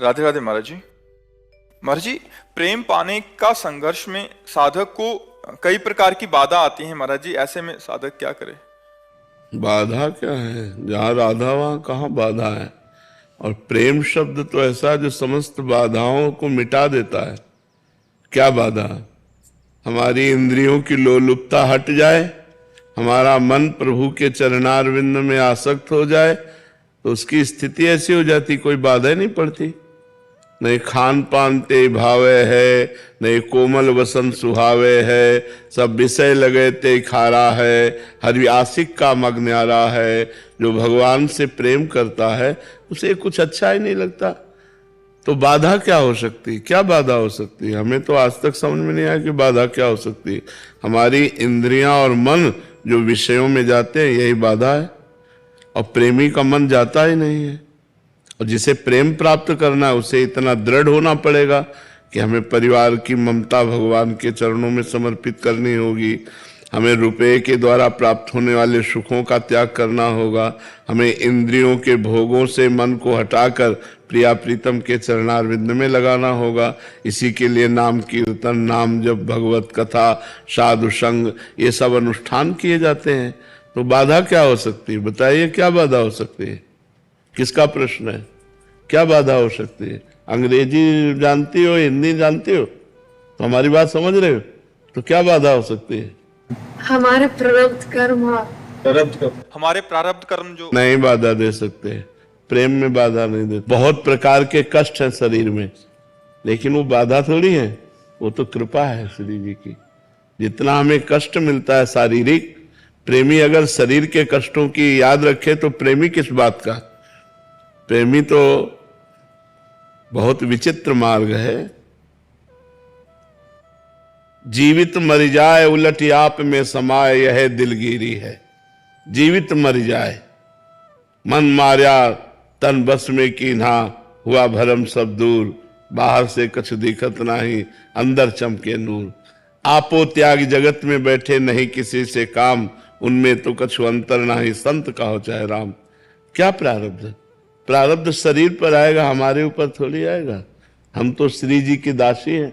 राधे राधे महाराज जी। महाराज जी, प्रेम पाने का संघर्ष में साधक को कई प्रकार की बाधा आती हैं महाराज जी, ऐसे में साधक क्या करे? बाधा क्या है? जहाँ राधा वहाँ कहाँ बाधा है। और प्रेम शब्द तो ऐसा है जो समस्त बाधाओं को मिटा देता है। क्या बाधा? हमारी इंद्रियों की लोलुपता हट जाए, हमारा मन प्रभु के चरणारविंद में आसक्त हो जाए, तो उसकी स्थिति ऐसी हो जाती, कोई बाधा नहीं पड़ती। नहीं खान पान ते भावे है, नहीं कोमल वसन सुहावे है, सब विषय लगे ते खारा है, हरि आशिक का मग न्यारा है। जो भगवान से प्रेम करता है उसे कुछ अच्छा ही नहीं लगता। तो बाधा क्या हो सकती? क्या बाधा हो सकती? हमें तो आज तक समझ में नहीं आया कि बाधा क्या हो सकती। हमारी इंद्रियां और मन जो विषयों में जाते हैं यही बाधा है, और प्रेमी का मन जाता ही नहीं है। और जिसे प्रेम प्राप्त करना है उसे इतना दृढ़ होना पड़ेगा कि हमें परिवार की ममता भगवान के चरणों में समर्पित करनी होगी, हमें रुपए के द्वारा प्राप्त होने वाले सुखों का त्याग करना होगा, हमें इंद्रियों के भोगों से मन को हटाकर प्रिया प्रीतम के चरणारविंद में लगाना होगा। इसी के लिए नाम कीर्तन, नाम जप, भगवत कथा, साधु संग, ये सब अनुष्ठान किए जाते हैं। तो बाधा क्या हो सकती है? बताइए, क्या बाधा हो सकती है? किसका प्रश्न है? क्या बाधा हो सकती है? अंग्रेजी जानती हो, हिंदी जानती हो, तो हमारी बात समझ रहे हो? तो क्या बाधा हो सकती है? हमारे प्रारब्ध कर्म हमारे प्रारब्ध कर्म जो नहीं बाधा दे सकते। प्रेम में बाधा नहीं देते। बहुत प्रकार के कष्ट हैं शरीर में, लेकिन वो बाधा थोड़ी है, वो तो कृपा है श्री जी की। जितना हमें कष्ट मिलता है शारीरिक, प्रेमी अगर शरीर के कष्टों की याद रखे तो प्रेमी किस बात का? प्रेमी तो बहुत विचित्र मार्ग है। जीवित मर जाए उलट आप में समाए, यह दिलगिरी है। जीवित मर जाए, मन मार्या तन बस में कीन्हा, हुआ भरम सब दूर, बाहर से कछ दिखत नाही, अंदर चमके नूर। आपो त्याग जगत में बैठे नहीं किसी से काम, उनमें तो कछु अंतर नाही, संत कहो चाहे राम। क्या प्रारब्ध? प्रारब्ध शरीर पर आएगा, हमारे ऊपर थोड़ी आएगा। हम तो श्री जी की दासी हैं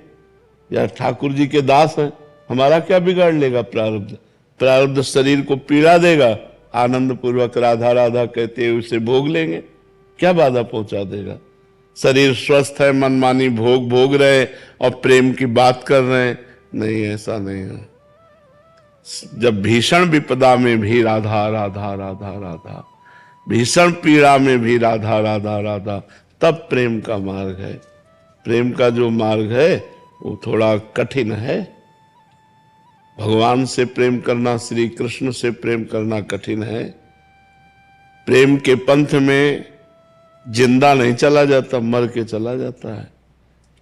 या ठाकुर जी के दास हैं, हमारा क्या बिगाड़ लेगा प्रारब्ध? प्रारब्ध शरीर को पीड़ा देगा, आनंद पूर्वक राधा राधा कहते हुए उसे भोग लेंगे, क्या बाधा पहुंचा देगा? शरीर स्वस्थ है, मनमानी भोग भोग रहे और प्रेम की बात कर रहे हैं, नहीं, ऐसा नहीं है। जब भीषण विपदा में भी राधा राधा राधा राधा, भीषण पीड़ा में भी राधा राधा राधा, तब प्रेम का मार्ग है। प्रेम का जो मार्ग है वो थोड़ा कठिन है। भगवान से प्रेम करना, श्री कृष्ण से प्रेम करना कठिन है। प्रेम के पंथ में जिंदा नहीं चला जाता, मर के चला जाता है।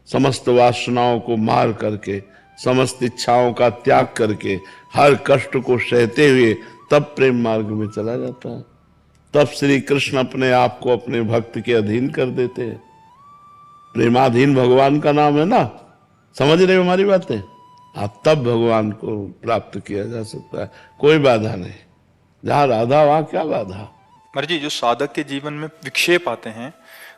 समस्त वासनाओं को मार करके, समस्त इच्छाओं का त्याग करके, हर कष्ट को सहते हुए तब प्रेम मार्ग में चला जाता है। तब श्री कृष्ण अपने आप को अपने भक्त के अधीन कर देते हैं। प्रेमाधीन भगवान का नाम है ना, समझ रहे हो हमारी बातें? तब भगवान को प्राप्त किया जा सकता है, कोई बाधा नहीं। जहां राधा वहां क्या बाधा? महाराज जी, जो साधक के जीवन में विक्षेप आते हैं,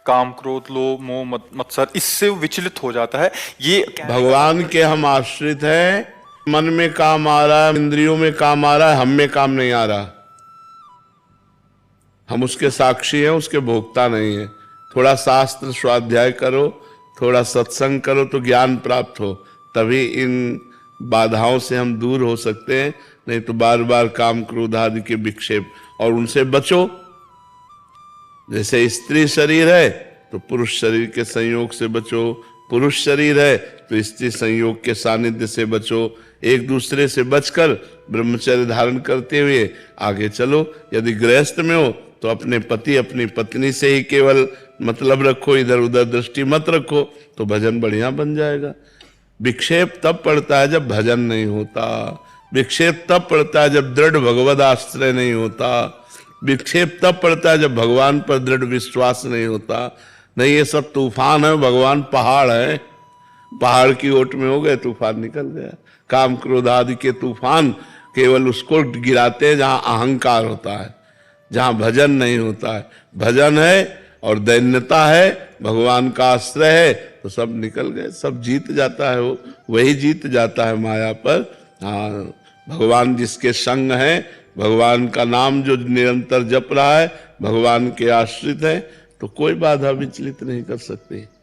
काम क्रोध लोभ मोह मत्सर, इससे वो विचलित हो जाता है। ये भगवान के हम आश्रित हैं। मन में काम आ रहा है, इंद्रियों में काम आ रहा है, हम में काम नहीं आ रहा। हम उसके साक्षी हैं, उसके भोक्ता नहीं है। थोड़ा शास्त्र स्वाध्याय करो, थोड़ा सत्संग करो तो ज्ञान प्राप्त हो, तभी इन बाधाओं से हम दूर हो सकते हैं। नहीं तो बार बार काम क्रोध आदि के विक्षेप, और उनसे बचो। जैसे स्त्री शरीर है तो पुरुष शरीर के संयोग से बचो, पुरुष शरीर है तो स्त्री संयोग के सानिध्य से बचो। एक दूसरे से बचकर ब्रह्मचर्य धारण करते हुए आगे चलो। यदि गृहस्थ में हो तो अपने पति अपनी पत्नी से ही केवल मतलब रखो, इधर उधर दृष्टि मत रखो, तो भजन बढ़िया बन जाएगा। विक्षेप तब पड़ता है जब भजन नहीं होता। विक्षेप तब पड़ता है जब दृढ़ भगवद आश्रय नहीं होता। विक्षेप तब पड़ता है जब भगवान पर दृढ़ विश्वास नहीं होता। नहीं, ये सब तूफान है, भगवान पहाड़ है। पहाड़ की ओट में हो गए, तूफान निकल गया। काम क्रोध आदि के तूफान केवल उसको गिराते हैं जहां अहंकार होता है, जहां भजन नहीं होता है। भजन है और दैन्यता है, भगवान का आश्रय है, तो सब निकल गए, सब जीत जाता है, वो वही जीत जाता है माया पर। हाँ, भगवान जिसके संग है, भगवान का नाम जो निरंतर जप रहा है, भगवान के आश्रित है, तो कोई बाधा विचलित नहीं कर सकते।